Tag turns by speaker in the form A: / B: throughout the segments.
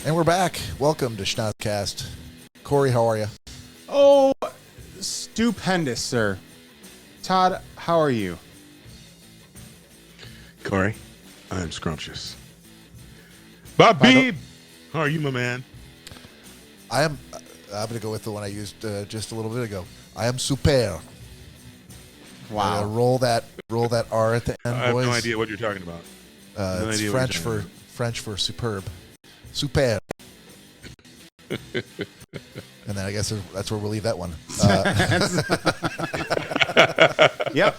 A: And we're back. Welcome to Schnozzcast. Cory, how are you?
B: Oh, stupendous, sir. Todd, how are you?
C: Cory, I'm scrumptious. Bobby, how are you, my man?
A: I'm going to go with the one I used just a little bit ago. I am super.
B: Wow.
A: Roll that R at the end,
C: I have
A: boys.
C: no idea what you're talking about.
A: It's French for superb. Super. And then I guess that's where we'll leave that one.
B: Yep.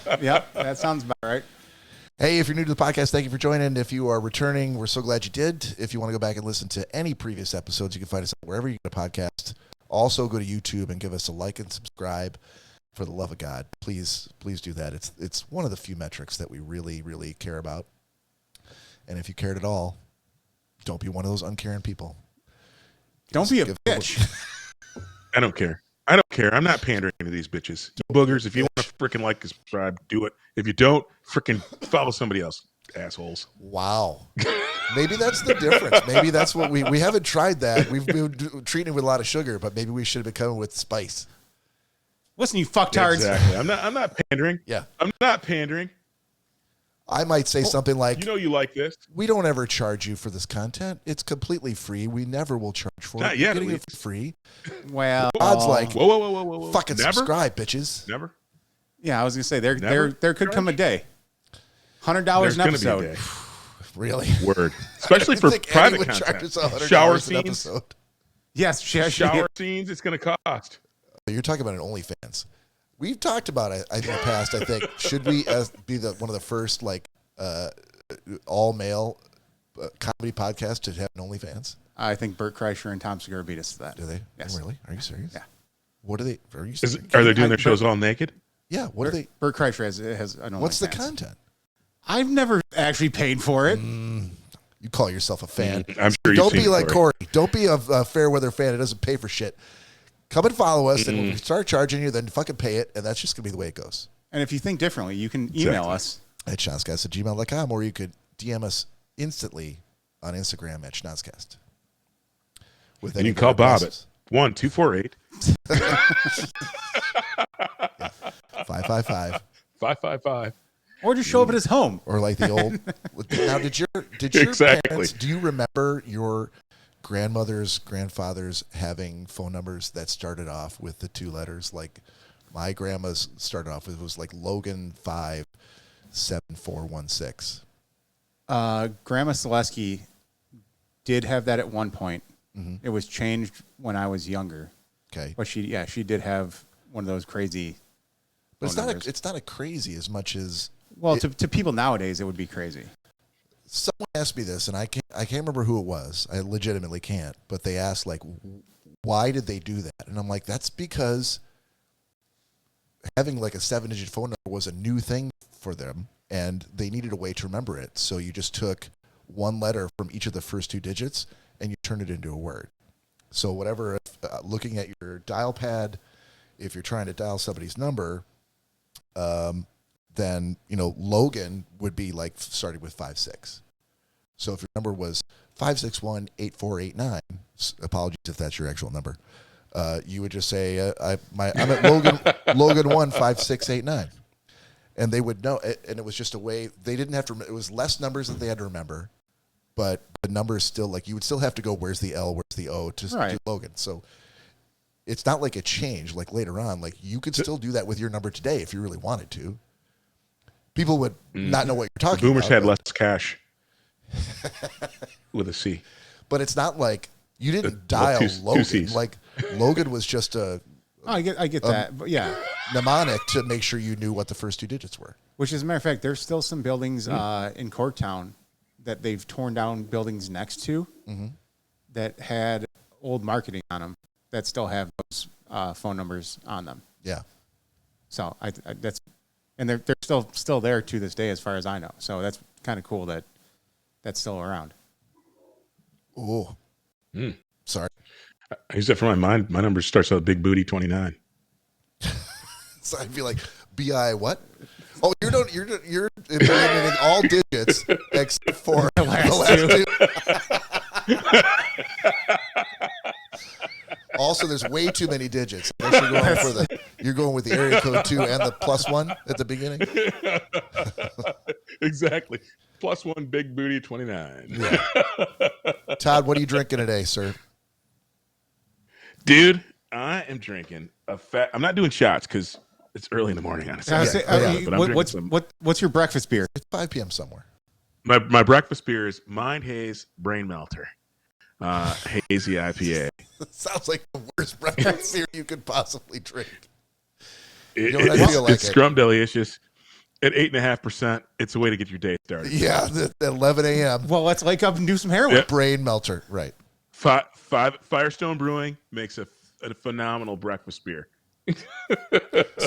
B: That sounds about right.
A: Hey, if you're new to the podcast, thank you for joining. If you are returning, we're so glad you did. If you want to go back and listen to any previous episodes, you can find us wherever you get a podcast. Also, go to YouTube and give us a like and subscribe. For the love of God, please do that. It's one of the few metrics that we really, really care about. And if you cared at all, don't be one of those uncaring people.
B: Don't be a bitch.
C: I don't care. I'm not pandering to these bitches. You boogers, if you want to freaking like and subscribe, do it. If you don't, freaking follow somebody else, assholes.
A: Wow. Maybe that's the difference. Maybe that's what we haven't tried that. We've been treating it with a lot of sugar, but maybe we should have been coming with spice.
B: Listen, you fucktards.
C: Exactly. I'm not pandering.
A: Yeah.
C: I'm not pandering.
A: I might say something like,
C: you know you like this.
A: We don't ever charge you for this content. It's completely free. We never will charge for
C: Not
A: it.
C: yet,
A: You're getting
C: at
A: it for free.
B: Well,
A: God's like,
C: whoa.
A: fucking
C: Never?
A: subscribe, bitches.
C: Never?
B: yeah, I was gonna say there could come a
C: charge?
B: day. $100
C: There's
B: an
C: going to be a
B: episode.
C: day.
A: Really?
C: Word. Especially
A: I
C: for
A: think
C: private
A: anyone charges
C: content.
A: $100
C: Shower
A: an
C: scenes.
A: episode.
B: Yes,
C: Shower scenes, it's going to cost.
A: You're talking about an OnlyFans. We've talked about it in the past. I think should we be one of the first all male comedy podcasts to have an OnlyFans?
B: I think Bert Kreischer and Tom Segura beat us to that.
A: Do they?
B: Yes.
A: Oh, really? Are you serious?
B: Yeah.
A: What are they? Are you?
C: Are they doing their shows all naked?
A: Yeah. What are they?
B: Bert Kreischer has an
A: What's the
B: OnlyFans.
A: content?
B: I've never actually paid for it.
A: You call yourself a fan?
C: I'm sure
A: Don't
C: you've
A: be
C: seen
A: like
C: Cory.
A: Cory. Don't be a fair weather fan that doesn't pay for shit. Come and follow us, and when we start charging you, then fucking pay it, and that's just gonna be the way it goes.
B: And if you think differently, you can email us.
A: At schnozzcast@gmail.com, or you could DM us instantly on Instagram at schnozzcast.
C: And you can call Bob at 1-248
A: 555.
C: 555.
B: Or just show up at his home.
A: Or like the old. Now, did your
C: Exactly.
A: parents? Do you remember your grandmother's, grandfather's having phone numbers that started off with the two letters? Like my grandma's started off with, it was like Logan 57416.
B: Grandma Selesky did have that at one point.
A: Mm-hmm.
B: It was changed when I was younger.
A: Okay,
B: But she did have one of those crazy.
A: but it's
B: phone
A: not
B: numbers.
A: it's not a crazy as much as.
B: Well, to people nowadays, it would be crazy.
A: Someone asked me this, and I can't remember who it was. I legitimately can't. But they asked, like, why did they do that? And I'm like, that's because having like a 7-digit phone number was a new thing for them, and they needed a way to remember it. So you just took one letter from each of the first two digits, and you turned it into a word. So whatever, looking at your dial pad, if you're trying to dial somebody's number, then, Logan would be like starting with 56. So if your number was 561-8489, apologies if that's your actual number, you would just say, I'm at Logan 15689. And they would know, and it was just a way, they didn't have to, it was less numbers that they had to remember, but the numbers still, like, you would still have to go, where's the L, where's the O to Logan. So it's not like it changed, like later on, like you could still do that with your number today if you really wanted to. People would not know what you're talking
C: Boomers
A: about.
C: had less cash with a C.
A: But it's not like you didn't dial Logan.
C: C's.
A: Like Logan was just a
B: I get that, but yeah.
A: mnemonic to make sure you knew what the first two digits were.
B: Which, as a matter of fact, there's still some buildings in Corktown that they've torn down buildings next to that had old marketing on them that still have those phone numbers on them.
A: Yeah.
B: So that's, and they're still there to this day, as far as I know. So that's kind of cool that that's still around.
A: Oh, sorry.
C: I use that for my mind. My number starts out Big Booty 29.
A: So I'd be like, BI what? Oh, you're eliminating all digits except for the last two. Also, there's way too many digits. I guess you're going with the area code 2 and the +1 at the beginning.
C: Exactly. +1 big booty 29.
A: Yeah. Todd, what are you drinking today, sir?
C: Dude, I am drinking I'm not doing shots because it's early in the morning, honestly.
B: What's your breakfast beer?
A: It's 5 p.m. somewhere.
C: My breakfast beer is Mind Haze Brain Melter. Hazy IPA.
A: Sounds like the worst breakfast beer you could possibly drink.
C: It's scrum-delicious. At 8.5%, it's a way to get your day started.
A: Yeah, at 11 a.m.
B: Well, let's wake up and do some heroin.
C: Yep.
A: Brain melter, right.
C: Firestone Brewing makes a phenomenal breakfast beer.
A: All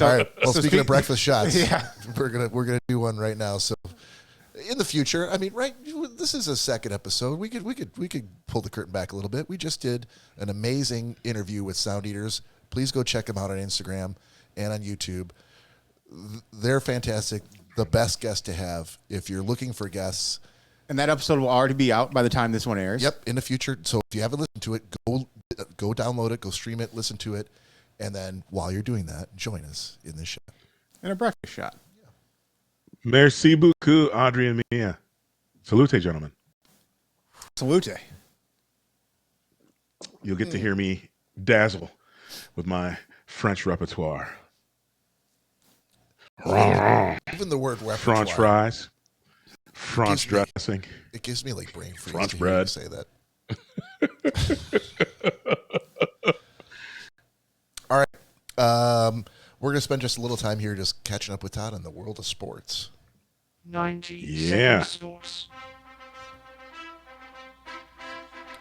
A: right. Well, speaking of breakfast shots, we're gonna do one right now. So, in the future, I mean, right? This is a second episode. We could pull the curtain back a little bit. We just did an amazing interview with Sound Eaters. Please go check them out on Instagram and on YouTube. They're fantastic. The best guest to have if you're looking for guests.
B: And that episode will already be out by the time this one airs.
A: Yep, in the future. So if you haven't listened to it, go download it, go stream it, listen to it, and then while you're doing that, join us in this show.
B: And a breakfast shot.
A: Yeah.
C: Merci beaucoup, Audrey and Mia. Salute, gentlemen.
B: Salute.
C: You'll get to hear me dazzle with my French repertoire.
A: Even the word repertoire.
C: French fries. French dressing.
A: It gives me like brain freeze
C: French
A: to
C: bread.
A: hear you say that. All right. We're going to spend just a little time here just catching up with Todd in the world of sports.
C: 90
D: sports.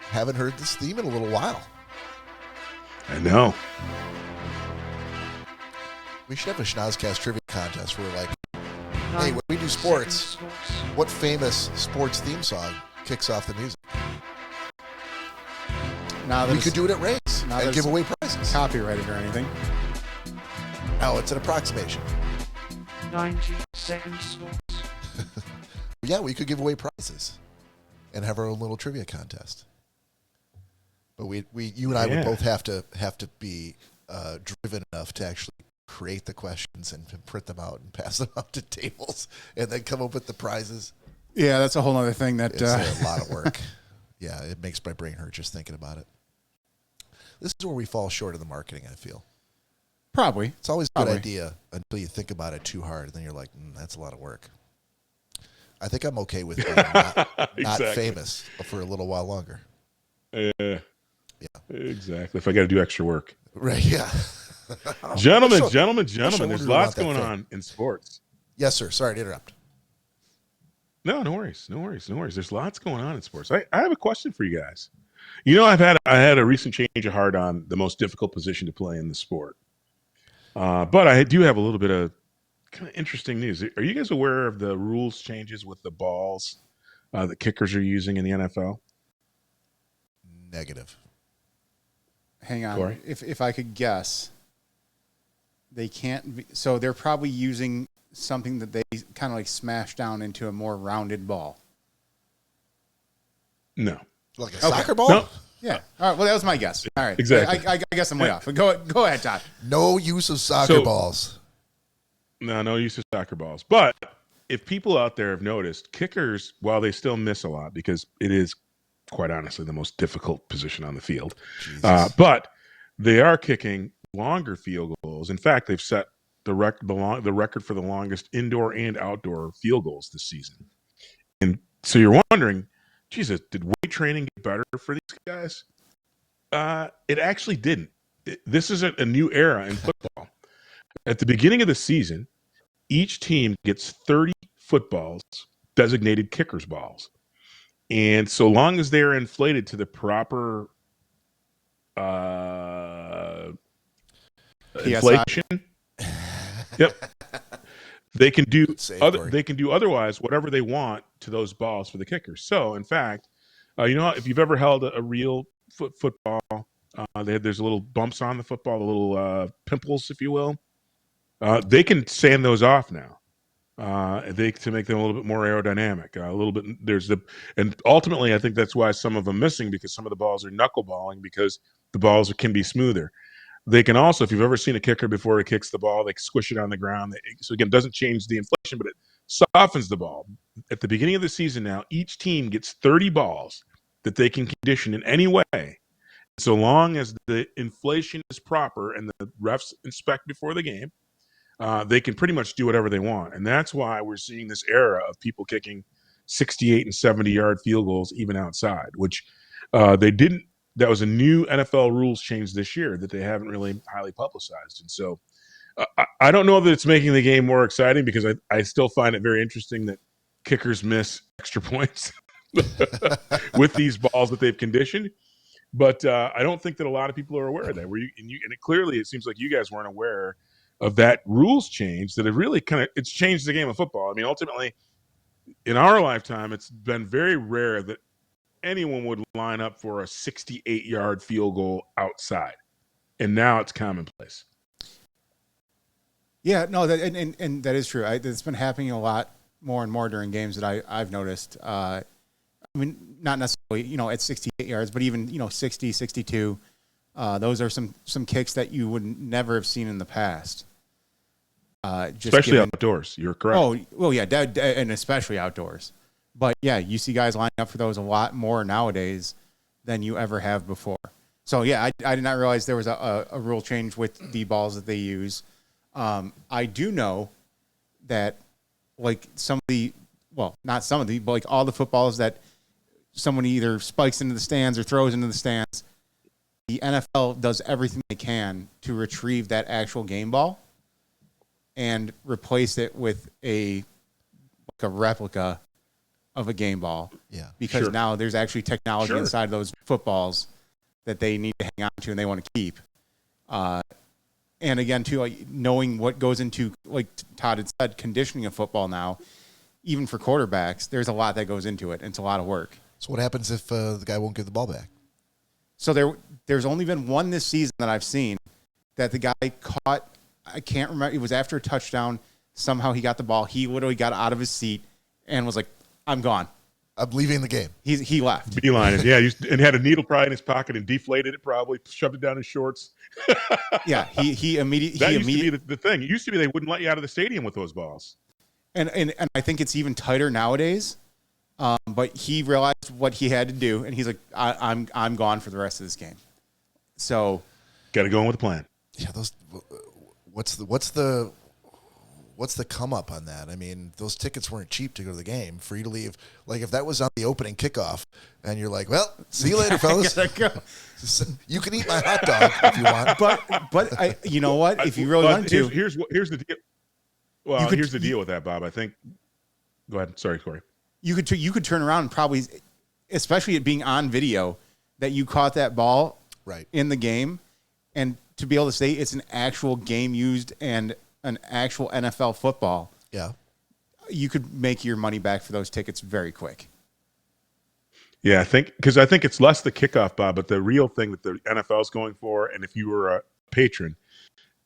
A: Haven't heard this theme in a little while.
C: I know.
A: We should have a Schnozcast trivia contest where we're like, hey, when we do sports, what famous sports theme song kicks off the music? We could do it at Ray's and give away prizes.
B: Copyrighted or anything.
A: No, it's an approximation.
D: 90-second sports.
A: Yeah, we could give away prizes and have our own little trivia contest. But you and I would both have to be driven enough to actually create the questions and print them out and pass them out to tables and then come up with the prizes.
B: Yeah, that's a whole other thing. It's
A: a lot of work. Yeah, it makes my brain hurt just thinking about it. This is where we fall short of the marketing, I feel.
B: Probably.
A: It's always a good idea until you think about it too hard, and then you're like, that's a lot of work. I think I'm okay with being not famous for a little while longer.
C: Yeah. Exactly. If I got to do extra work.
A: Right, yeah.
C: Gentlemen, there's lots going on in sports.
A: Yes, sir. Sorry to interrupt.
C: No worries. There's lots going on in sports. I have a question for you guys. You know, I had a recent change of heart on the most difficult position to play in the sport. But I do have a little bit of kind of interesting news. Are you guys aware of the rules changes with the balls that kickers are using in the NFL?
A: Negative.
B: Hang on.
C: Cory?
B: If I could guess, they can't be, so they're probably using something that they kind of like smash down into a more rounded ball.
C: No.
A: Like a soccer ball?
C: No.
B: Yeah. All right. Well, that was my guess. All right.
C: Exactly.
B: I guess I'm way off. Go ahead, Todd.
A: No use of soccer balls.
C: No use of soccer balls. But if people out there have noticed, kickers, while they still miss a lot, because it is quite honestly the most difficult position on the field, but they are kicking longer field goals. In fact, they've set the record for the longest indoor and outdoor field goals this season. And so you're wondering, Jesus, did weight training get better for these guys? It actually didn't. This is a new era in football. At the beginning of the season, each team gets 30 footballs, designated kickers' balls. And so long as they're inflated to the proper inflation, they can do otherwise whatever they want to those balls for the kickers. So, in fact, if you've ever held a real football, there's a little bumps on the football, the little pimples, if you will. They can sand those off now. To make them a little bit more aerodynamic. And ultimately, I think that's why some of them missing, because some of the balls are knuckleballing because the balls can be smoother. They can also, if you've ever seen a kicker before he kicks the ball, they squish it on the ground. So again, it doesn't change the inflation, but it softens the ball. At the beginning of the season now, each team gets 30 balls that they can condition in any way. So long as the inflation is proper and the refs inspect before the game, they can pretty much do whatever they want. And that's why we're seeing this era of people kicking 68 and 70-yard field goals even outside, which they didn't. That was a new NFL rules change this year that they haven't really highly publicized. And so I don't know that it's making the game more exciting, because I still find it very interesting that kickers miss extra points with these balls that they've conditioned. But I don't think that a lot of people are aware of that. Clearly, it seems like you guys weren't aware of that rules change that have really it's changed the game of football. I mean, ultimately, in our lifetime, it's been very rare that anyone would line up for a 68-yard field goal outside, and now it's commonplace.
B: Yeah, no, and that is true. It's been happening a lot more and more during games that I've noticed. I mean, not necessarily, at 68 yards, but even, 60, 62. Those are some kicks that you would never have seen in the past.
C: Especially outdoors. You're correct.
B: Oh, well, yeah, and especially outdoors. But, yeah, you see guys lining up for those a lot more nowadays than you ever have before. So, yeah, I did not realize there was a rule change with the balls that they use. I do know that, like, but all the footballs that someone either spikes into the stands or throws into the stands, the NFL does everything they can to retrieve that actual game ball and replace it with a replica of a game ball.
A: Yeah.
B: Because now there's actually technology inside those footballs that they need to hang on to and they want to keep. And again, too, knowing what goes into, like Todd had said, conditioning a football now, even for quarterbacks, there's a lot that goes into it. It's a lot of work.
A: So what happens if the guy won't give the ball back?
B: So there's only been one this season that I've seen that the guy caught. I can't remember. It was after a touchdown. Somehow he got the ball. He literally got out of his seat and was like, "I'm gone.
A: I'm leaving the game."
B: He left.
C: Beeline, yeah, and had a needle probably in his pocket and deflated it, probably shoved it down his shorts.
B: Yeah, he immediately.
C: That used to be the thing. It used to be they wouldn't let you out of the stadium with those balls.
B: And I think it's even tighter nowadays. But he realized what he had to do, and he's like, I'm gone for the rest of this game. So,
C: got to go in with a plan.
A: Yeah, those. What's the come up on that? I mean, those tickets weren't cheap to go to the game. For you to leave, like if that was on the opening kickoff, and you're like, well, see you later, fellas. You can eat my hot dog if you want.
B: But you know what? If you really want to,
C: here's the deal. Well, here's the deal with that, Bob. I think. Go ahead. Sorry, Cory.
B: You could turn around and probably, especially it being on video, that you caught that ball
A: right
B: in the game, and to be able to say it's an actual game used and an actual NFL football.
A: Yeah,
B: you could make your money back for those tickets very quick.
C: Yeah, I think it's less the kickoff, Bob, but the real thing that the NFL is going for, and if you were a patron,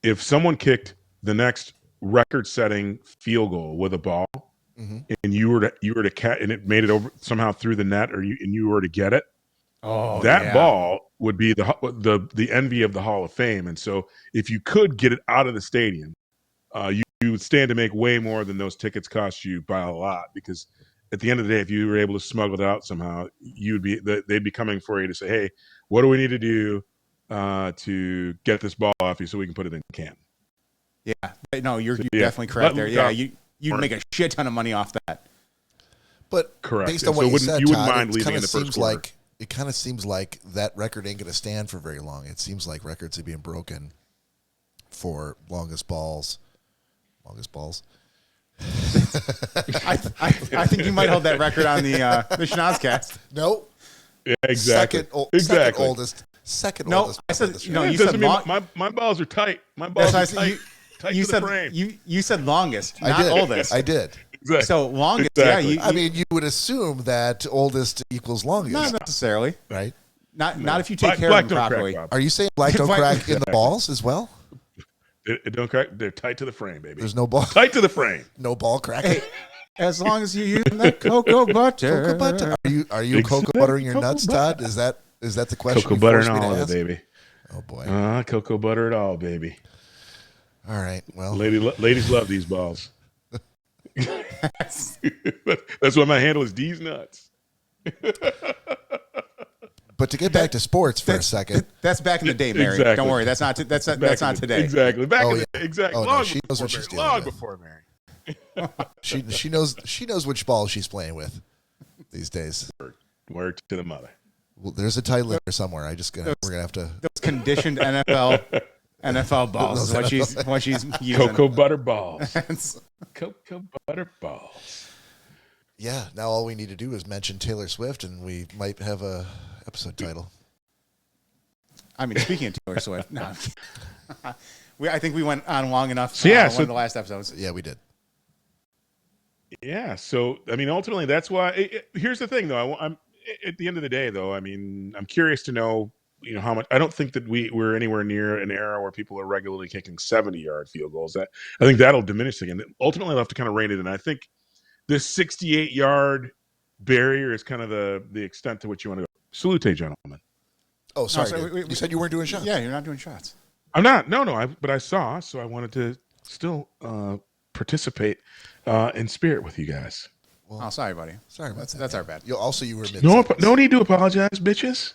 C: if someone kicked the next record-setting field goal with a ball. Mm-hmm. And you were to catch, and it made it over somehow through the net, and you were to get it.
B: Oh,
C: that ball would be the envy of the Hall of Fame. And so, if you could get it out of the stadium, you would stand to make way more than those tickets cost you by a lot. Because at the end of the day, if you were able to smuggle it out somehow, they'd be coming for you to say, "Hey, what do we need to do to get this ball off you so we can put it in the can?"
B: Yeah, no, you're definitely correct there. Yeah, you'd make a shit ton of money off that.
A: But
C: correct.
A: Based on what you said,
C: you wouldn't
A: Todd,
C: mind leaving in the first quarter.
A: It kind of seems like that record ain't going to stand for very long. It seems like records are being broken for longest balls.
B: I think you might hold that record on the Schnozcast.
A: No.
C: Yeah, exactly.
A: Second oldest.
B: I said no. You
C: said
B: my
C: balls are tight. My balls are tight.
B: You said
C: frame.
B: You said longest, not oldest.
A: I did.
C: Exactly.
B: So longest,
C: exactly.
B: Yeah.
A: I mean, you would assume that oldest equals longest.
B: Not necessarily,
A: right?
B: Not if you take care of them properly.
A: Are you saying black don't crack in the balls as well?
C: It don't crack. They're tight to the frame, baby.
A: There's no ball.
C: Tight to the frame.
A: No ball cracking.
B: Hey, as long as you're using that cocoa butter.
A: Are you cocoa buttering your nuts, Todd? Is that the question?
C: Cocoa butter and all of it, baby.
A: Oh boy.
C: Cocoa butter it all, baby.
A: All right. Well,
C: Ladies love these balls. That's why my handle is D's nuts.
A: but to get back to sports for a second.
B: That's back in the day, Mary.
C: Exactly.
B: Don't worry. That's not today.
C: Exactly. Back in
A: yeah.
C: the day. Exactly.
A: Oh, no, she knows what she's dealing
C: long
A: with.
C: before Mary.
A: She knows which ball she's playing with these days.
C: Word to the mother.
A: Well, there's a title in there somewhere. We're gonna have to.
B: Those conditioned NFL balls is what she's using.
C: Cocoa butter balls. Cocoa butter balls.
A: Yeah. Now all we need to do is mention Taylor Swift, and we might have a episode title.
B: I mean, speaking of Taylor Swift, no. I think we went on long enough.
C: So yeah,
B: one of the last episodes.
A: Yeah, we did.
C: Yeah. So I mean, ultimately, that's why. Here's the thing, though. I'm at the end of the day, though. I mean, I'm curious to know, how much. I don't think that we're anywhere near an era where people are regularly kicking 70-yard field goals. I think that'll diminish again. Ultimately, they'll have to kind of rein it in. I think this 68-yard barrier is kind of the extent to which you want to go. Salute, gentlemen.
A: Oh, sorry. You said you weren't doing shots.
B: Yeah, you're not doing shots.
C: I'm not. No. But I saw, so I wanted to still participate in spirit with you guys.
B: Well, sorry, buddy.
A: Sorry,
B: that's our bad.
A: You were mid.
C: No need to apologize, bitches.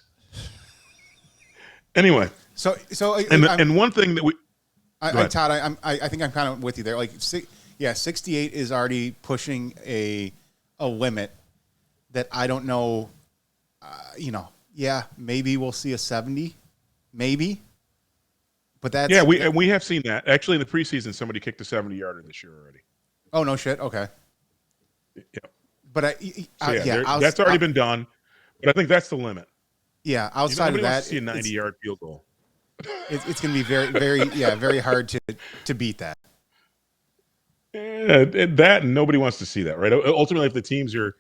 C: Anyway,
B: so
C: and one thing that
B: Todd, I think I'm kind of with you there. 68 is already pushing a limit that I don't know. Yeah, maybe we'll see a 70, maybe. But that's
C: we have seen that. Actually, in the preseason, somebody kicked a 70-yarder this year already.
B: Oh no shit. Okay.
C: Yeah.
B: But
C: that's already been done. But I think that's the limit.
B: Yeah, outside of that,
C: wants to see a 90-yard field goal.
B: It's going to be very, very, very hard to beat that.
C: That and nobody wants to see that, right? Ultimately, if the teams are,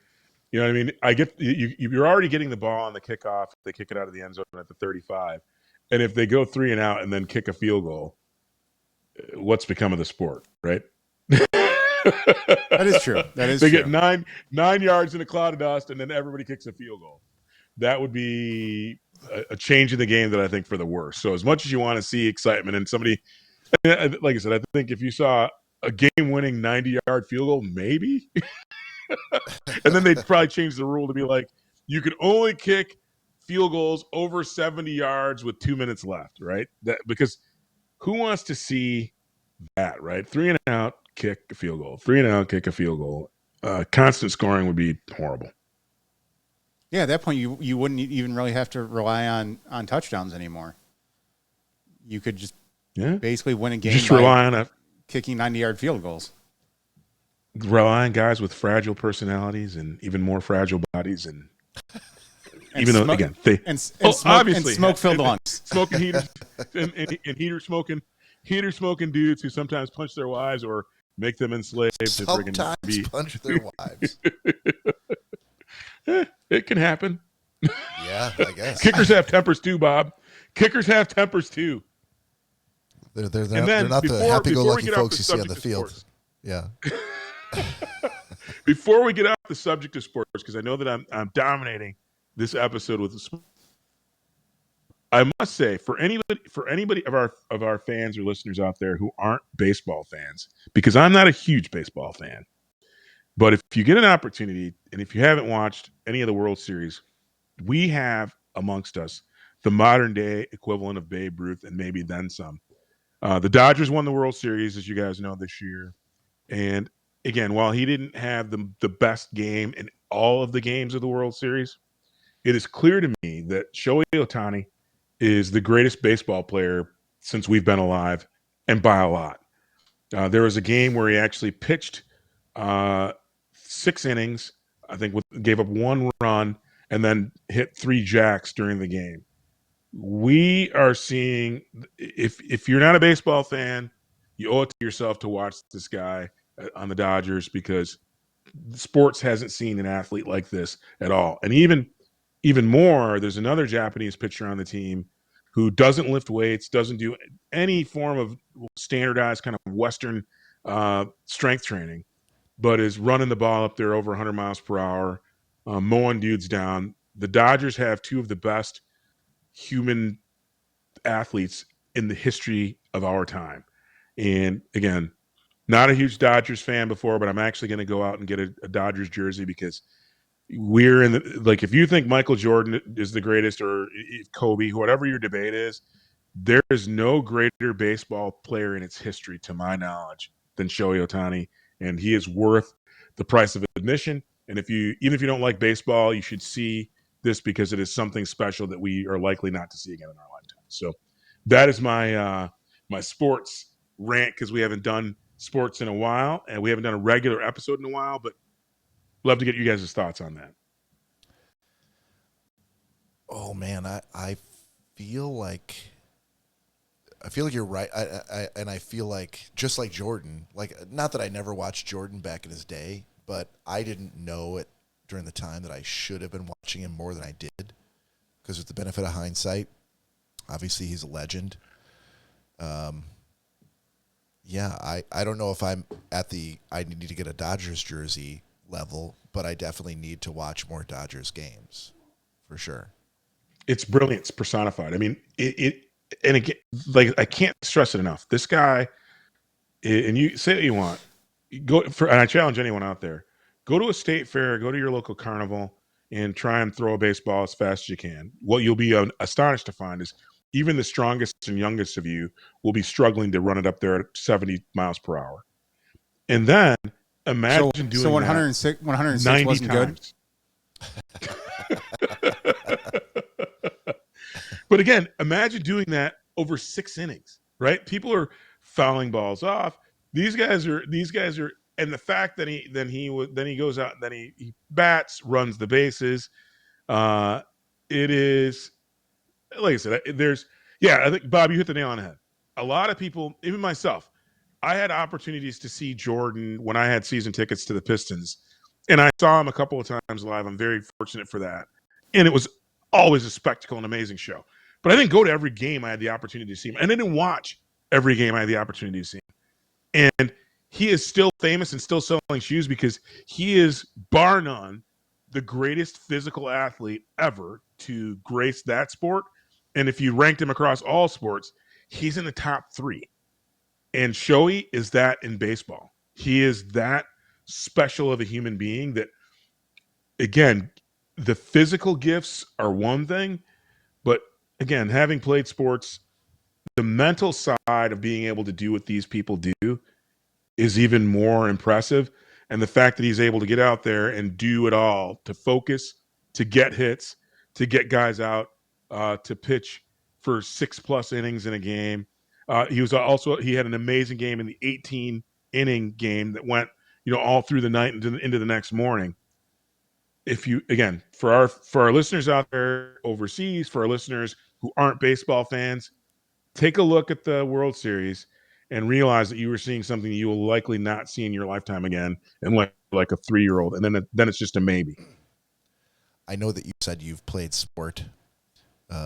C: you know what I mean? I get you're already getting the ball on the kickoff. They kick it out of the end zone at the 35, and if they go 3 and out and then kick a field goal, what's become of the sport, right?
B: That is true.
C: They get 9 yards in a cloud of dust, and then everybody kicks a field goal. That would be a change in the game that I think for the worse. So as much as you want to see excitement and somebody, like I said, I think if you saw a game-winning 90-yard field goal, maybe, and then they'd probably change the rule to be like, you can only kick field goals over 70 yards with 2 minutes left, right? Because who wants to see that, right? 3 and out, kick a field goal. 3 and out, kick a field goal. Constant scoring would be horrible.
B: Yeah, at that point, you wouldn't even really have to rely on touchdowns anymore. You could just basically win a game
C: just rely on
B: kicking 90-yard field goals.
C: Rely on guys with fragile personalities and even more fragile bodies, and even
B: smoke,
C: though again they
B: obviously smoke-filled lungs,
C: smoking heaters and heater smoking dudes who sometimes punch their wives or make them enslaved.
A: Sometimes punch their wives.
C: It can happen.
A: Yeah, I guess.
C: Kickers have tempers too, Bob. Kickers have tempers too.
A: They're not the happy-go-lucky folks you see on the field.
C: Sports,
A: yeah.
C: Before we get off the subject of sports, because I know that I'm dominating this episode with the I must say, for anybody of our fans or listeners out there who aren't baseball fans, because I'm not a huge baseball fan, but if you get an opportunity, and if you haven't watched any of the World Series, we have amongst us the modern day equivalent of Babe Ruth and maybe then some. The Dodgers won the World Series, as you guys know, this year. And again, while he didn't have the best game in all of the games of the World Series, it is clear to me that Shohei Ohtani is the greatest baseball player since we've been alive, and by a lot. There was a game where he actually pitched 6 innings, I think gave up 1 run, and then hit 3 jacks during the game. We are seeing, if you're not a baseball fan, you owe it to yourself to watch this guy on the Dodgers, because sports hasn't seen an athlete like this at all. And even more, there's another Japanese pitcher on the team who doesn't lift weights, doesn't do any form of standardized kind of Western strength training, but is running the ball up there over 100 miles per hour, mowing dudes down. The Dodgers have 2 of the best human athletes in the history of our time. And again, not a huge Dodgers fan before, but I'm actually going to go out and get a Dodgers jersey because we're in the, like, if you think Michael Jordan is the greatest or Kobe, whatever your debate is, there is no greater baseball player in its history, to my knowledge, than Shohei Ohtani, and he is worth the price of admission. And even if you don't like baseball, you should see this because it is something special that we are likely not to see again in our lifetime. So that is my my sports rant, because we haven't done sports in a while and we haven't done a regular episode in a while, but love to get you guys' thoughts on that.
A: Oh man, I feel like you're right. I feel like, just like Jordan, like, not that I never watched Jordan back in his day, but I didn't know it during the time that I should have been watching him more than I did, because with the benefit of hindsight, obviously he's a legend. Yeah, I don't know if I'm at the I need to get a Dodgers jersey level, but I definitely need to watch more Dodgers games for sure.
C: It's brilliance personified. I mean, and again, like, I can't stress it enough. This guy, and you say what you want, and I challenge anyone out there, go to a state fair, go to your local carnival, and try and throw a baseball as fast as you can. What you'll be astonished to find is even the strongest and youngest of you will be struggling to run it up there at 70 miles per hour. And then imagine doing
B: 106
C: 90
B: wasn't
C: times. But again, imagine doing that over 6 innings, right? People are fouling balls off. These guys are, and the fact that he goes out, then he bats, runs the bases. It is, like I said, I think, Bob, you hit the nail on the head. A lot of people, even myself, I had opportunities to see Jordan when I had season tickets to the Pistons, and I saw him a couple of times live. I'm very fortunate for that. And it was always a spectacle and amazing show. But I didn't go to every game I had the opportunity to see him. And I didn't watch every game I had the opportunity to see him. And he is still famous and still selling shoes because he is, bar none, the greatest physical athlete ever to grace that sport. And if you ranked him across all sports, he's in the top 3. And Shohei is that in baseball. He is that special of a human being that, again, the physical gifts are one thing, but again, having played sports, the mental side of being able to do what these people do is even more impressive. And the fact that he's able to get out there and do it all, to focus, to get hits, to get guys out, to pitch for 6+ innings in a game. He had an amazing game in the 18-inning game that went, all through the night into the next morning. If you, again, for our listeners out there overseas, for our listeners who aren't baseball fans, take a look at the World Series and realize that you were seeing something you will likely not see in your lifetime again, and like a 3-year-old, and then it's just a maybe.
A: I know that you said you've played sport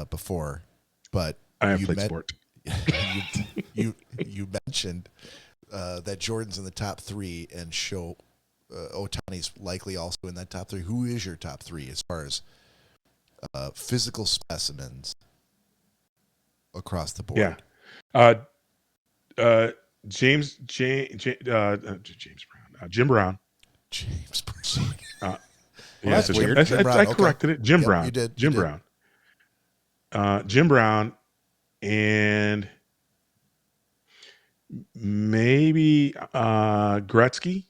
A: before, but
C: I have played sport.
A: you mentioned that Jordan's in the top 3, and Ohtani's likely also in that top 3. Who is your top 3 as far as physical specimens across the board?
C: Yeah. James Brown. Jim Brown.
A: James Brown.
B: That's weird.
C: I corrected it. Jim Brown.
A: You did.
C: Jim Brown. Jim Brown, and maybe Gretzky.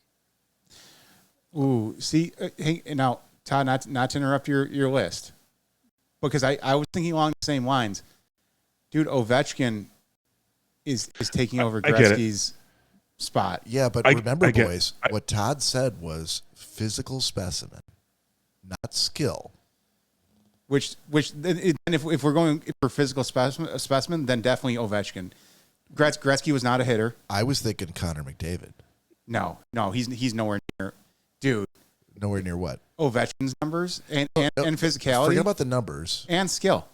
B: Ooh, see, hey, now, Todd, not to interrupt your list, because I was thinking along the same lines. Dude, Ovechkin is taking over Gretzky's spot.
A: Yeah, but remember, boys, what Todd said was physical specimen, not skill.
B: Which if we're going for physical specimen, then definitely Ovechkin. Gretzky was not a hitter.
A: I was thinking Connor McDavid.
B: No, he's nowhere near. Dude,
A: nowhere near what?
B: Ovechkin's numbers and physicality.
A: Forget about the numbers
B: and skill.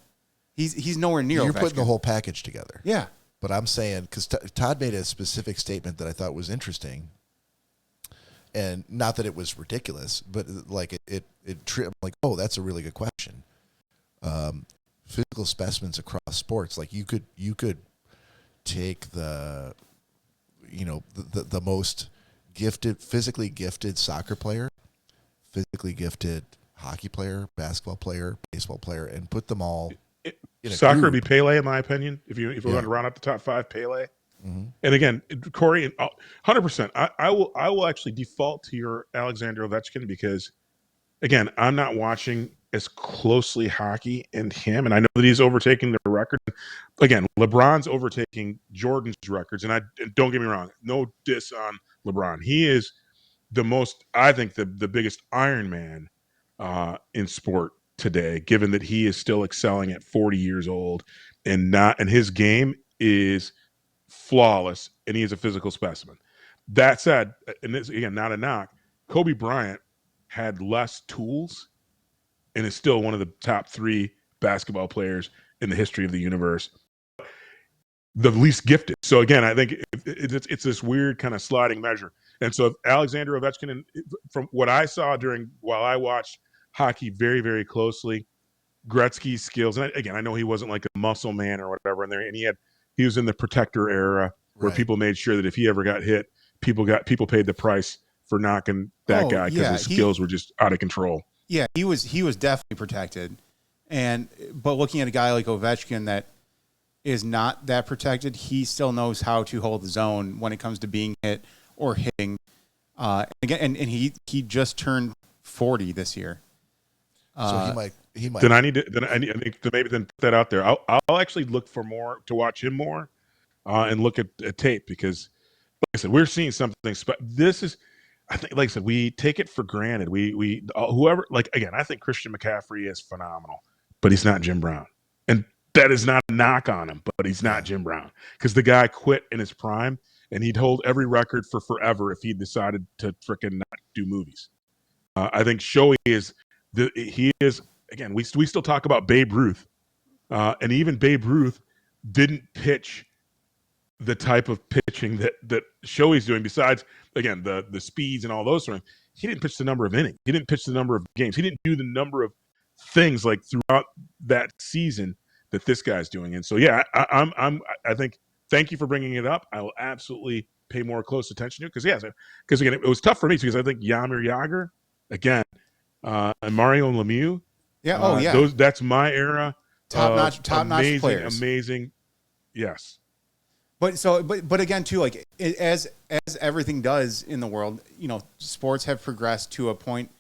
B: He's nowhere near.
A: You're
B: Ovechkin.
A: putting the whole package together.
B: Yeah,
A: but I'm saying, because Todd made a specific statement that I thought was interesting, and not that it was ridiculous, but like I'm like, oh, that's a really good question. physical specimens across sports. Like you could take the most gifted, physically gifted soccer player, physically gifted hockey player, basketball player, baseball player, and put them all in a
C: Soccer
A: group.
C: would be Pele, in my opinion. If we're going to round up the top 5, Pele.
A: Mm-hmm.
C: And again, Cory, 100%. I will actually default to your Alexander Ovechkin because, again, I'm not watching as closely hockey and him, and I know that he's overtaking the record. Again, LeBron's overtaking Jordan's records, and don't get me wrong, no diss on LeBron. He is the most, I think, the biggest Iron Man in sport today, given that he is still excelling at 40 years old, and his game is flawless, and he is a physical specimen. That said, and this again, not a knock, Kobe Bryant had less tools and is still one of the top 3 basketball players in the history of the universe. The least gifted. So again, I think it's this weird kind of sliding measure. And so Alexander Ovechkin, and from what I saw while I watched hockey very, very closely, Gretzky's skills, and again, I know he wasn't like a muscle man or whatever in there, and he was in the protector era where people made sure that if he ever got hit, people paid the price for knocking that guy because his skills were just out of control.
B: Yeah, he was definitely protected, but looking at a guy like Ovechkin that is not that protected, he still knows how to hold his own when it comes to being hit or hitting. Again, and he just turned 40 this year.
A: So he might.
C: Then I need to maybe put that out there. I'll actually look for more to watch him more, and look at tape because, like I said, we're seeing something. This is, I think, like I said, we take it for granted. We whoever, like, again, I think Christian McCaffrey is phenomenal, but he's not Jim Brown, and that is not a knock on him. But he's not Jim Brown because the guy quit in his prime, and he'd hold every record for forever if he decided to frickin' not do movies. I think Shohei is. He is, again, we still talk about Babe Ruth, and even Babe Ruth didn't pitch the type of pitching that Shohei's doing. Besides, again, the speeds and all those sort of things, he didn't pitch the number of innings. He didn't pitch the number of games. He didn't do the number of things like throughout that season that this guy's doing. And so, yeah, I think. Thank you for bringing it up. I will absolutely pay more close attention to it because again, it was tough for me because I think Jaromir Jagr, again. And Mario Lemieux. Yeah. That's my era.
B: Top notch players.
C: Amazing. Yes.
B: But again, too, like as everything does in the world, sports have progressed to a point.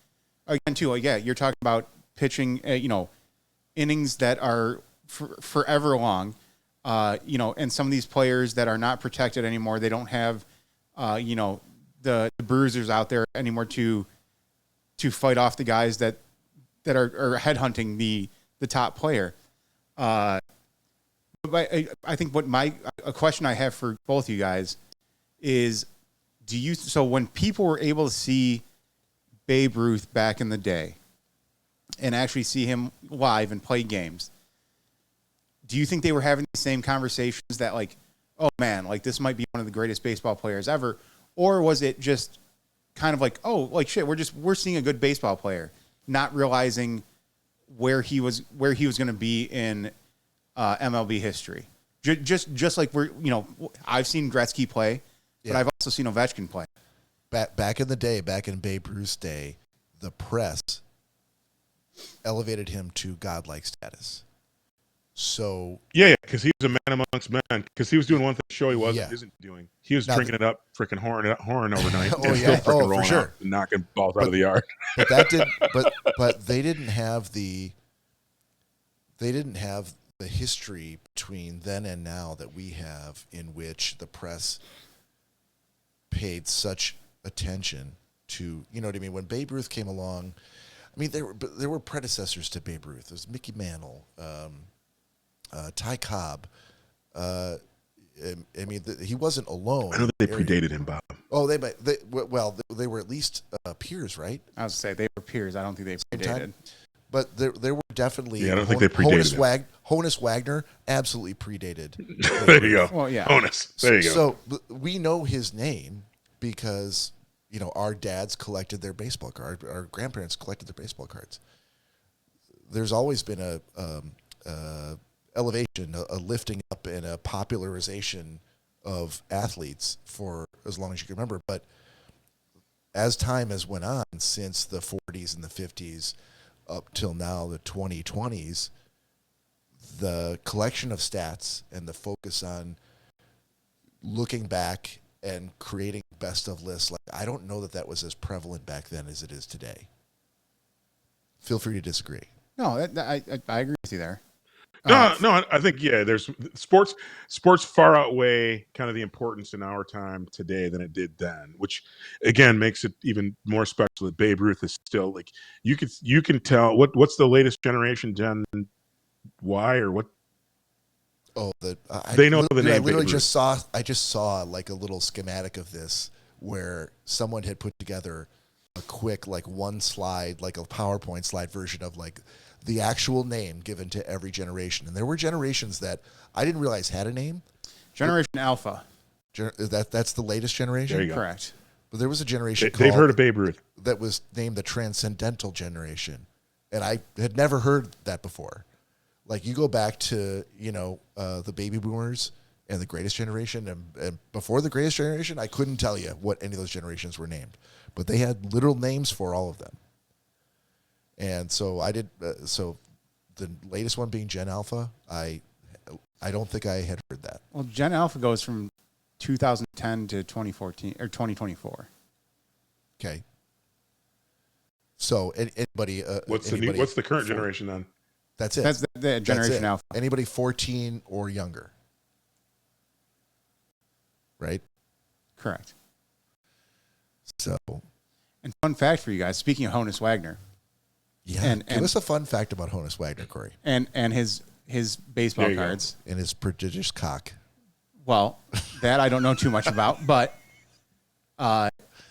B: Again, too, like, yeah, you're talking about pitching, innings that are forever long, and some of these players that are not protected anymore, they don't have, the bruisers out there anymore to fight off the guys that are headhunting the top player. But I think a question I have for both you guys is, so when people were able to see Babe Ruth back in the day and actually see him live and play games, do you think they were having the same conversations that, like, oh man, like this might be one of the greatest baseball players ever? Or was it just kind of like, oh, like shit, we're seeing a good baseball player, not realizing where he was going to be in MLB history. Just like I've seen Gretzky play, but I've also seen Ovechkin play.
A: Back in the day, back in Babe Ruth's day, the press elevated him to godlike status. So
C: because he was a man amongst men. Because he was doing one thing Shohei isn't doing. He was drinking it up, freaking horn overnight, and still freaking rolling out and knocking balls out of the yard.
A: But that did. But they didn't have the history between then and now that we have, in which the press paid such attention to. You know what I mean? When Babe Ruth came along, I mean there were predecessors to Babe Ruth. There was Mickey Mantle. Ty Cobb. I mean, he wasn't alone.
C: I know that they predated him, Bob.
A: Oh, they were at least peers, right?
B: I was to say they were peers. I don't think they predated.
A: But there were definitely.
C: Yeah, I don't think they predated him.
A: Honus Wagner absolutely predated.
C: There you go.
B: Well, yeah.
C: Honus. There you go.
A: So we know his name because our dads collected their baseball cards. Our grandparents collected their baseball cards. There's always been a elevation, a lifting up, and a popularization of athletes for as long as you can remember. But as time has went on, since the 40s and the 50s up till now, the 2020s, the collection of stats and the focus on looking back and creating best of lists, like I don't know that was as prevalent back then as it is today. Feel free to disagree.
B: No, I agree with you there.
C: No, I think there's sports far outweigh kind of the importance in our time today than it did then, which again makes it even more special that Babe Ruth is still like you can tell what's the latest generation, Gen Y or what?
A: Oh,
C: they know the name.
A: I literally just saw like a little schematic of this where someone had put together a quick like one slide, like a PowerPoint slide version of like the actual name given to every generation. And there were generations that I didn't realize had a name.
B: Generation Alpha.
A: That's the latest generation?
C: There you go.
B: Correct.
A: But there was a generation
C: they've heard of Babe Ruth
A: that was named the Transcendental Generation. And I had never heard that before. Like you go back to, the baby boomers and the greatest generation and before the greatest generation, I couldn't tell you what any of those generations were named. But they had literal names for all of them. And so I did. So the latest one being Gen Alpha, I don't think I had heard that.
B: Well, Gen Alpha goes from 2010 to 2014 or 2024.
A: Okay. So anybody?
C: What's the current generation then?
A: That's it.
B: That's the Generation Alpha.
A: Anybody 14 or younger, right?
B: Correct.
A: So.
B: And fun fact for you guys. Speaking of Honus Wagner.
A: Yeah, give us a fun fact about Honus Wagner, Cory.
B: And his baseball cards.
A: And his prodigious cock.
B: Well, that I don't know too much about, but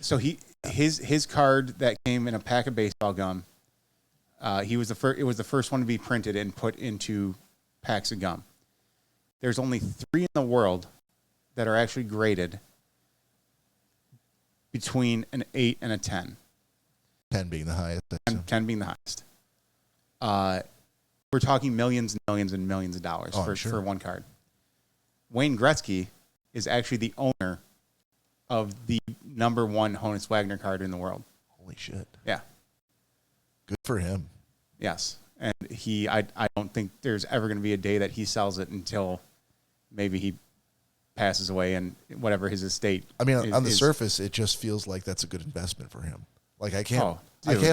B: so his card that came in a pack of baseball gum, it was the first one to be printed and put into packs of gum. There's only 3 in the world that are actually graded between an 8 and a 10.
A: 10 being the highest.
B: 10 being the highest. We're talking millions and millions and millions of dollars for one card. Wayne Gretzky is actually the owner of the number 1 Honus Wagner card in the world.
A: Holy shit.
B: Yeah.
A: Good for him.
B: Yes. And I don't think there's ever going to be a day that he sells it until maybe he passes away and whatever his estate.
A: I mean, on the surface, it just feels like that's a good investment for him. Like I can't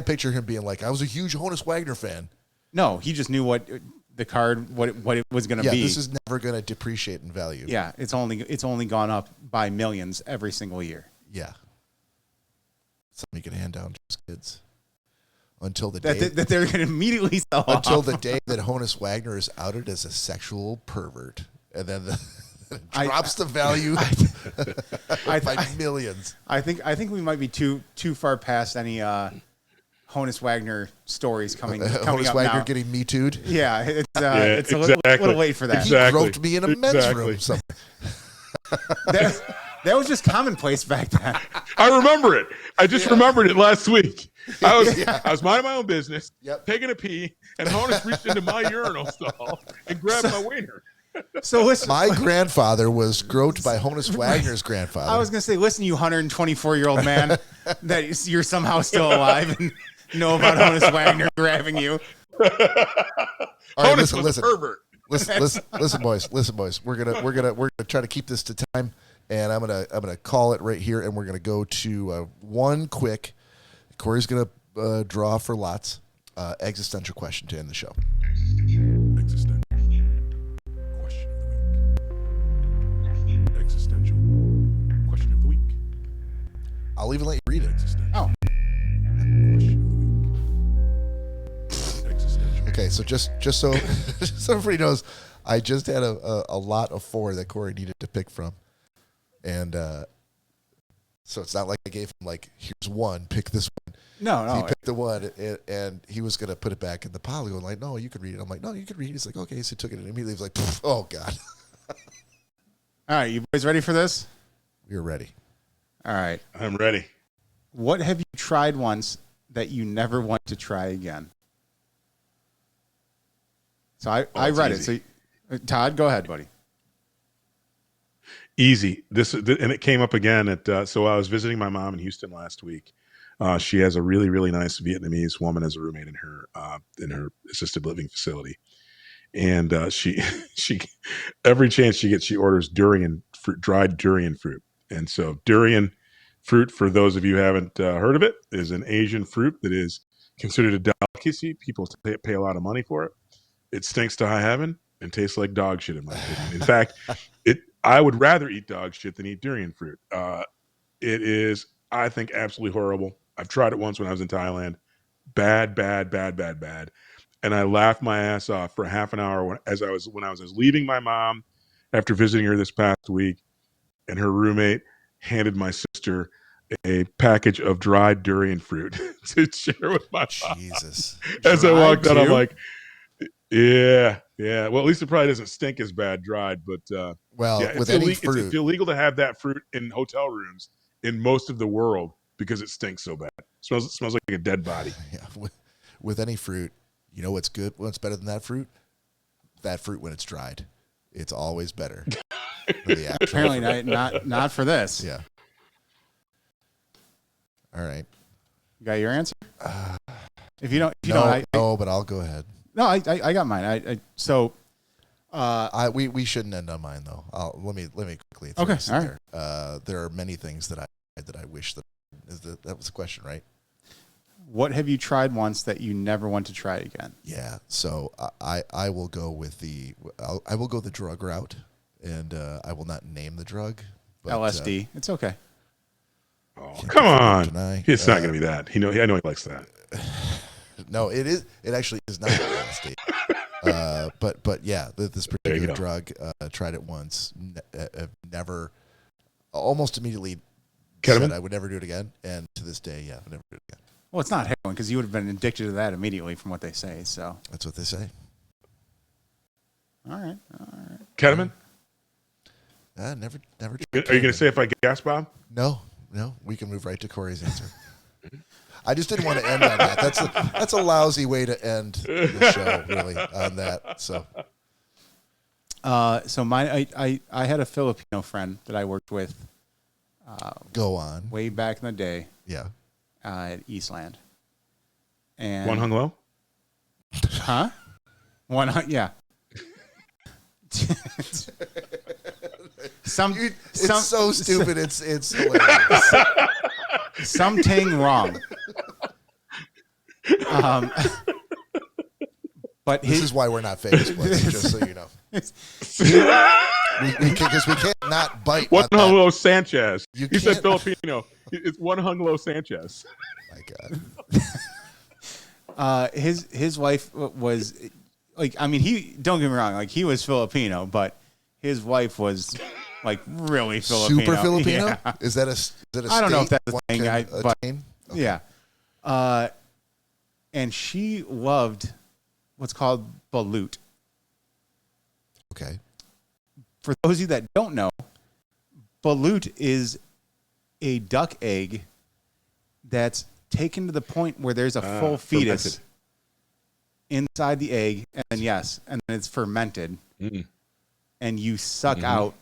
A: picture him being like, I was a huge Honus Wagner fan.
B: No, he just knew what the card, what it was going to be.
A: Yeah, this is never going to depreciate in value.
B: Yeah, it's only gone up by millions every single year.
A: Yeah. Something you can hand down to his kids. Until the day
B: that they're going to immediately sell
A: until
B: off.
A: the day that Honus Wagner is outed as a sexual pervert. And then drops the value by millions.
B: I think we might be too far past any Honus Wagner stories coming
A: Honus
B: up
A: Wagner
B: now.
A: getting Me Too'd?
B: Yeah, it's
C: exactly.
B: a little late for that.
A: He groped me in a men's room somewhere.
B: That was just commonplace back then.
C: I remember it. I just remembered it last week. I was minding my own business, taking a pee, and Honus reached into my urinal stall and grabbed my wiener.
B: So listen,
A: my grandfather was groped by Honus Wagner's grandfather.
B: I was going to say, listen, you 124-year-old man, that you're somehow still alive and know about Honus Wagner grabbing you.
A: All right, listen.
C: Pervert.
A: Listen, boys. We're gonna try to keep this to time, and I'm gonna call it right here, and we're gonna go to one quick. Cory's gonna draw for lots. Existential question to end the show.
C: Existential question of the week. Existential question of the week.
A: I'll even let you read it.
B: Oh.
A: Okay, so just so everybody knows, I just had a lot of 4 that Cory needed to pick from, and so it's not like I gave him like, here's one, pick this one.
B: No.
A: He picked the one, and he was gonna put it back in the pile. Going like, no, you can read it. I'm like, no, you can read it. He's like, okay. So he took it and immediately was like, oh god.
B: All right, you boys ready for this?
A: We're ready.
B: All right.
C: I'm ready.
B: What have you tried once that you never want to try again? So I read it. So Todd, go ahead, buddy.
C: Easy. And it came up again at. So I was visiting my mom in Houston last week. She has a really, really nice Vietnamese woman as a roommate in her assisted living facility, and she every chance she gets, she orders dried durian fruit. And so durian fruit, for those of you who haven't heard of it, is an Asian fruit that is considered a delicacy. People pay a lot of money for it. It stinks to high heaven and tastes like dog shit, in my opinion. In fact, I would rather eat dog shit than eat durian fruit. It is, I think, absolutely horrible. I've tried it once when I was in Thailand. Bad. And I laughed my ass off for half an hour when I was leaving my mom after visiting her this past week, and her roommate handed my sister a package of dried durian fruit to share with my mom.
A: Jesus.
C: As I walked out, I'm like, yeah. Well, at least it probably doesn't stink as bad dried, but
A: with any fruit,
C: it's illegal to have that fruit in hotel rooms in most of the world because it stinks so bad. It smells like a dead body.
A: Yeah, with any fruit, you know what's good? What's better than that fruit? That fruit when it's dried, it's always better.
B: Apparently not for this.
A: Yeah. All right.
B: You got your answer? If you don't,
A: but I'll go ahead.
B: No, I got mine.
A: We shouldn't end on mine though. Let me quickly.
B: Okay. All right.
A: There are many things that I wish that was the question, right?
B: What have you tried once that you never want to try again?
A: Yeah. So I will go with the drug route, and I will not name the drug. But,
B: LSD. It's okay.
C: Oh, come on! It's not going to be that. I know he likes that.
A: No, it is. It actually is not LSD. But yeah, this particular drug, tried it once, never, almost immediately said I would never do it again, and to this day, I would never do it again.
B: Well, it's not heroin because you would have been addicted to that immediately, from what they say. So
A: that's what they say.
B: All right.
C: Ketamine?
A: Never.
C: Are you going to say if I guess, Bob?
A: No. We can move right to Cory's answer. I just didn't want to end on that. That's a lousy way to end the show, really, on that. So
B: mine, I had a Filipino friend that I worked with.
A: Go on.
B: Way back in the day.
A: Yeah.
B: At Eastland. And
C: one hung low?
B: Huh? Yeah.
A: It's so stupid. It's hilarious.
B: Something wrong. But
A: this is why we're not famous, just so you know. Because we can't not bite.
C: One hung low Sanchez. He said Filipino. It's one hung low Sanchez.
A: My God.
B: His wife was like, I mean, don't get me wrong, like he was Filipino, but his wife was like really Filipino.
A: Super Filipino?
B: Yeah.
A: Is that a
B: I don't know if that's a thing.
A: Okay.
B: Yeah. And she loved what's called balut.
A: Okay.
B: For those of you that don't know, balut is a duck egg that's taken to the point where there's a full fetus inside the egg, and then it's fermented, and you suck out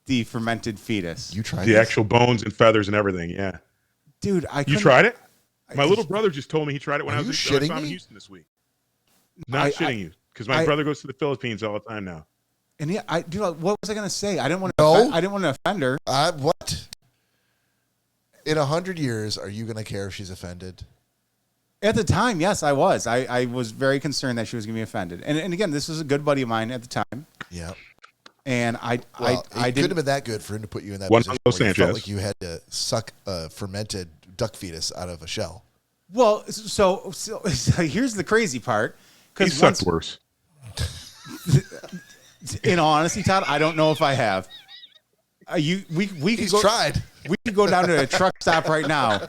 B: the fermented fetus.
A: You tried
C: the actual bones and feathers and everything. Yeah,
B: dude, you
C: tried it? My little brother just told me he tried it when I was in Houston this week. Not shitting you, because my brother goes to the Philippines all the time now.
B: And what was I going to say? I didn't want to offend her.
A: What? In 100 years, are you going to care if she's offended?
B: At the time, yes, I was. I was very concerned that she was going to be offended. And again, this was a good buddy of mine at the time.
A: Yeah.
B: And I
A: couldn't have been that good for him to put you in that position where you felt like you had to suck a fermented duck fetus out of a shell.
B: Well, so here's the crazy part.
C: He sucked worse.
B: In all honesty, Todd, I don't know if I have.
A: He's tried.
B: We could go down to a truck stop right now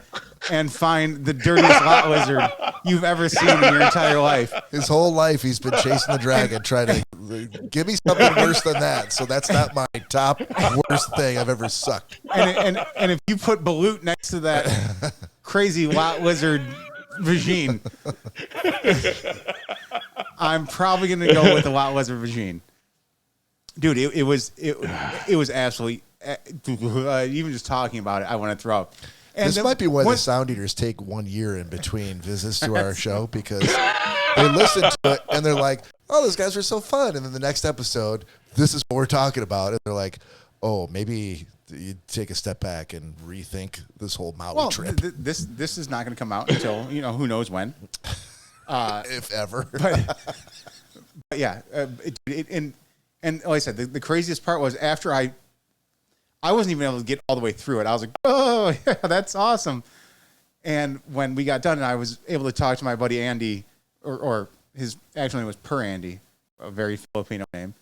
B: and find the dirtiest lot lizard you've ever seen in your entire life.
A: His whole life, he's been chasing the dragon, trying to give me something worse than that. So that's not my top worst thing I've ever sucked.
B: And if you put balut next to that crazy lot lizard vagine, I'm probably gonna go with a lot less aubergine. Dude, it was absolutely even just talking about it, I want to throw up. And
A: this might be why the Sound Eaters take 1 year in between visits to our show, because they listen to it and they're like, "Oh, those guys were so fun," and then the next episode, this is what we're talking about, and they're like, "Oh, maybe you take a step back and rethink this whole Maui trip."
B: This is not going to come out until who knows when,
A: if ever.
B: But yeah, and like I said, the craziest part was after I wasn't even able to get all the way through it. I was like, "Oh, yeah, that's awesome!" And when we got done, and I was able to talk to my buddy Andy, or his actual name was Per Andy, a very Filipino name.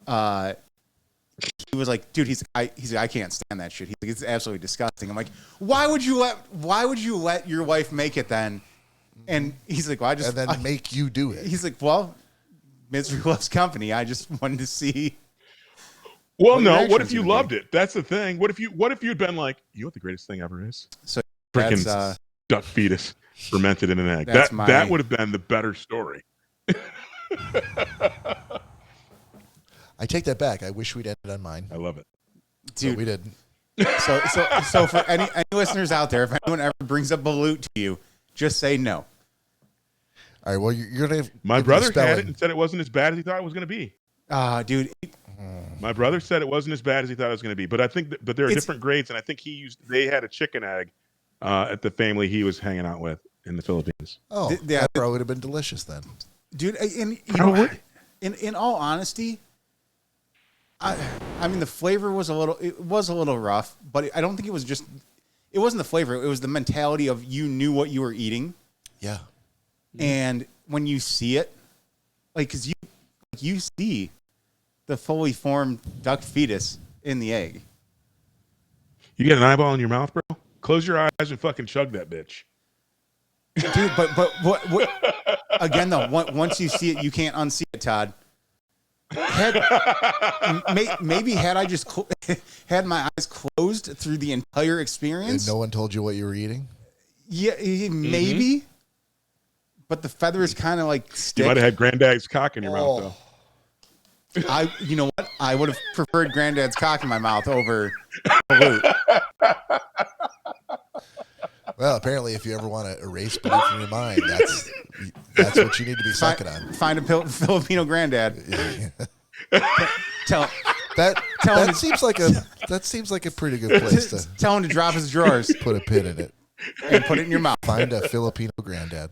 B: He was like, "Dude, he's like, I can't stand that shit. He's like, it's absolutely disgusting." I'm like, "Why would you let your wife make it then?" And he's like, "Well,
A: make you do it."
B: He's like, "Well, misery loves company. I just wanted to see."
C: Well, no. What if you loved it? That's the thing. What if you'd been like, "You know what the greatest thing ever is?"
B: So
C: freaking duck fetus fermented in an egg. That would have been the better story.
A: I take that back. I wish we'd ended on mine.
C: I love it,
A: dude. But we didn't.
B: So for any listeners out there, if anyone ever brings up balut to you, just say no.
A: All right. Well, you're gonna.
C: My brother had it and said it wasn't as bad as he thought it was going to be.
B: Dude.
C: My brother said it wasn't as bad as he thought it was going to be, but I think but there are different grades, and I think they had a chicken egg at the family he was hanging out with in the Philippines.
A: Oh, that probably would have been delicious then,
B: dude. And in all honesty, I mean the flavor was a little rough, but I don't think it wasn't the flavor. It was the mentality of you knew what you were eating.
A: Yeah.
B: And when you see it, because you see the fully formed duck fetus in the egg.
C: You get an eyeball in your mouth, bro? Close your eyes and fucking chug that bitch.
B: Dude, but what again though, once you see it, you can't unsee it, Todd. Maybe had I just had my eyes closed through the entire experience.
A: And no one told you what you were eating?
B: Yeah, maybe. Mm-hmm. But the feathers kind of like stick.
C: You might have had Granddad's cock in your mouth, though.
B: You know what? I would have preferred Granddad's cock in my mouth over balut.
A: Well, apparently, if you ever want to erase balut from your mind, that's what you need to be sucking on.
B: Find a Filipino granddad.
A: That seems like a pretty good place to
B: tell him to drop his drawers.
A: Put a pin in it
B: and put it in your mouth.
A: Find a Filipino granddad.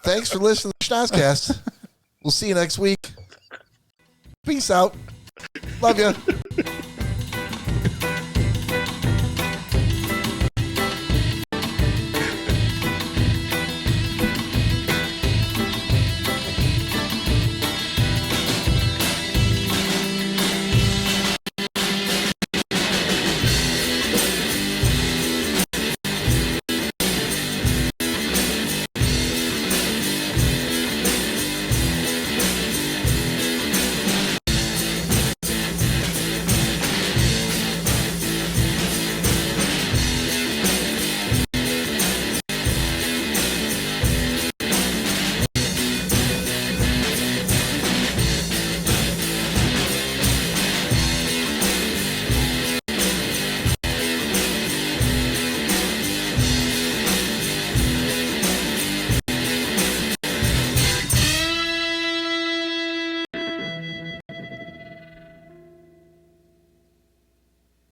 A: Thanks for listening to the Schnozcast. We'll see you next week. Peace out. Love you.